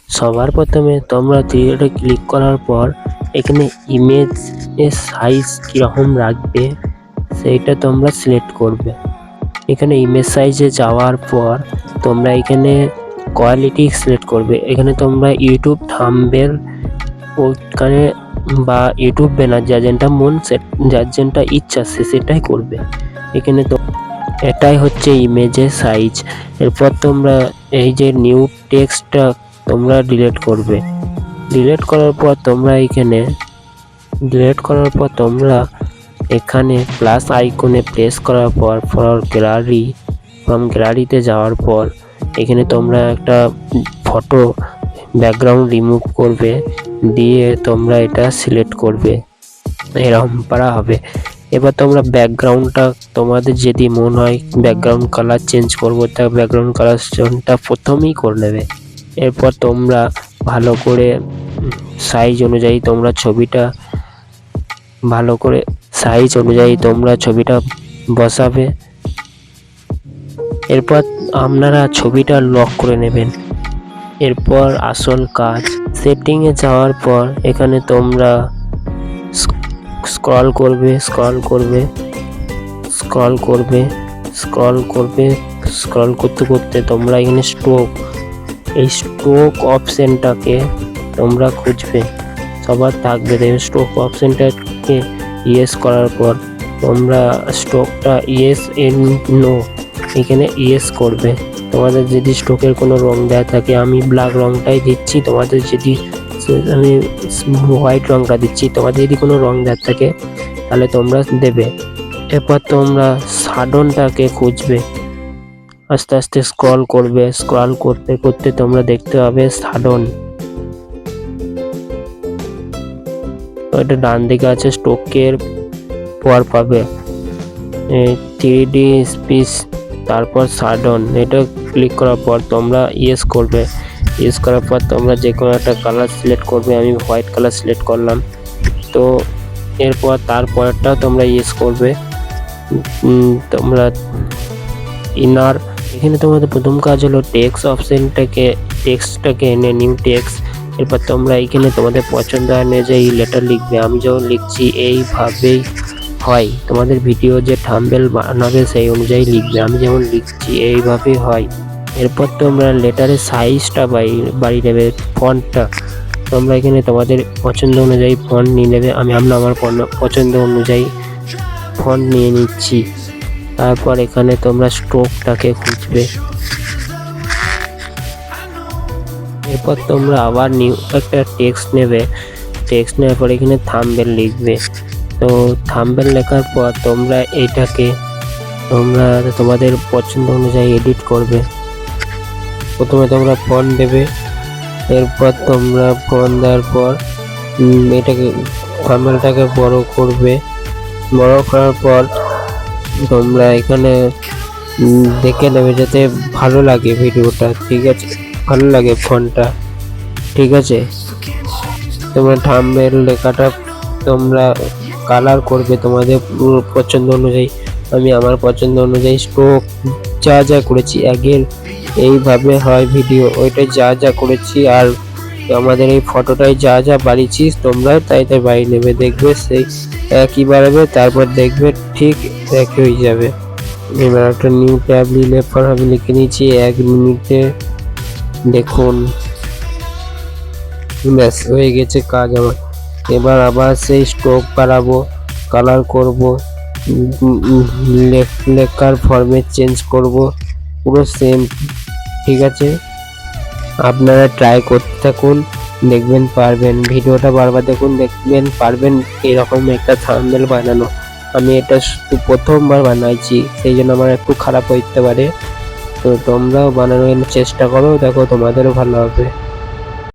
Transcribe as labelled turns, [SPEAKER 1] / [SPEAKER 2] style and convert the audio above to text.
[SPEAKER 1] সবার প্রথমে তোমরা থ্রিডে ক্লিক করার পর এখানে ইমেজ এর সাইজ কীরকম রাখবে সেইটা তোমরা সিলেক্ট করবে। এখানে ইমেজ সাইজে যাওয়ার পর তোমরা এখানে কোয়ালিটি সিলেক্ট করবে। এখানে তোমরা ইউটিউব থাম্বনেল ওখানে বা ইউটিউব ব্যানার যার যেটা ইচ্ছা সেটাই করবে। এখানে তো এটাই হচ্ছে ইমেজের সাইজ। এরপর তোমরা এই যে নিউ টেক্সটটা তোমরা ডিলিট করবে। ডিলিট করার পর তোমরা এখানে প্লাস আইকনে প্রেস করার পর ফ্রম গ্যালারিতে যাওয়ার পর এখানে তোমরা একটা ফটো ব্যাকগ্রাউন্ড রিমুভ করবে, দিয়ে তোমরা এটা সিলেক্ট করবে। এরকম করা হবে। এবার তোমরা ব্যাকগ্রাউন্ডটা তোমাদের যদি মনে হয় ব্যাকগ্রাউন্ড কালার চেঞ্জ করবো, তা ব্যাকগ্রাউন্ড কালারটা প্রথমেই করে নেবে। এরপর তোমরা ভালো করে সাইজ অনুযায়ী তোমরা ছবিটা বসাবে। এরপর আপনারা ছবিটা লক করে নেবেন। এরপর আসল কাজ, সেটিংয়ে যাওয়ার পর এখানে তোমরা স্ক্রল করতে করতে তোমরা এখানে স্ট্রোক অপশনটাকে তোমরা খুঁজবে। সবার থাকবে, স্ট্রোক অপশনটাকে ইয়েস করার পর তোমরা স্ট্রোকটা ইয়েস এন্ড নো এখানে ইয়েস করবে। তোমাদের যদি স্ট্রোকের কোনো রং দেওয়া থাকে, আমি ব্ল্যাক রংটাই দিচ্ছি, তোমাদের যদি আমি হোয়াইট রংটা দিচ্ছি, তোমাদের যদি কোনো রং দেওয়া থাকে তাহলে তোমরা দেবে। এরপর তোমরা শাডোটাকে খুঁজবে, আস্তে আস্তে স্ক্রল করতে করতে তোমরা দেখতে পাবে শাডন। এটা ডান দিকে আছে, স্ট্রোকের পর পাবে 3D স্পেস, তারপর শাডন। এটা ক্লিক করার পর তোমরা ইয়েস করবে। ইয়েস করার পর তোমরা যে কোনো একটা কালার সিলেক্ট করবে। আমি হোয়াইট কালার সিলেক্ট করলাম। তো এরপর তারপরটা তোমরা ইয়েস করবে। তোমরা ইনার, এখানে তোমাদের প্রথম কাজ হলো টেক্সটটাকে এনে নিউ টেক্সট। এরপর তোমরা এখানে তোমাদের পছন্দ অনুযায়ী লেটার লিখবে। আমি যখন লিখছি এইভাবেই হয়, তোমাদের ভিডিও যে থাম্বনেল বানাবে সেই অনুযায়ী লিখবে। আমি যেমন লিখছি এইভাবেই হয়। এরপর তোমরা লেটারের সাইজটা বাড়িয়ে নেবে। ফন্টটা তোমরা এখানে তোমাদের পছন্দ অনুযায়ী ফন্ট নিয়ে নেবে। আমি আমার পছন্দ অনুযায়ী ফন্ট নিয়ে নিচ্ছি। তারপর এখানে তোমরা স্ট্রোকটাকে খুঁজবে। এরপর তোমরা আবার নিউ একটা টেক্সট নেবে। টেক্সট নেওয়ার পর এখানে থাম্বনেল লিখবে। তো থাম্বনেল লেখার পর তোমরা এটাকে তোমাদের পছন্দ অনুযায়ী এডিট করবে। প্রথমে তোমরা ফন্ট দেবে। এরপর তোমরা ফন্ট দেওয়ার পর এটাকে থাম্বনেলটাকে বড় করবে। বড় করার পর তোমরা এখানে দেখে নেবে যাতে ভালো লাগে ভিডিওটা, ঠিক আছে, ভালো লাগে ফন্টটা, ঠিক আছে। তোমরা থাম্বনেল লেখাটা তোমরা কালার করবে তোমাদের পছন্দ অনুযায়ী। আমি আমার পছন্দ অনুযায়ী স্ট্রোক যা করেছি আগের এইভাবে হয় ভিডিও, ওইটা যা করেছি আর আমাদের এই ফটোটাই যা বাড়িয়েছি তোমরা তাই বাড়িয়ে নেবে। দেখবে সেই একই বাড়াবে, তারপর দেখবে ঠিক একই হয়ে যাবে। এবার একটা নিউ ট্যাব নিলে পর আমি লিখে নিয়েছি 1 মিনিটে। দেখুন ব্যাস হয়ে গেছে কাজ আমার। এবার আবার সেই স্ট্রোক বাড়াবো, কালার করব, লেখার ফরম্যাট চেঞ্জ করব, পুরো সেম, ঠিক আছে। আপনারা ট্রাই করতে থাকুন, দেখবেন পারবেন। ভিডিওটা বারবার দেখুন, দেখবেন পারবেন এরকম একটা থাম্বনেল বানানো। আমি এটা প্রথমবার বানাইছি, সেই জন্য আমার একটু খারাপ হইতে পারে। তো তোমরাও বানানোর চেষ্টা করো, দেখো তোমাদেরও ভালো হবে।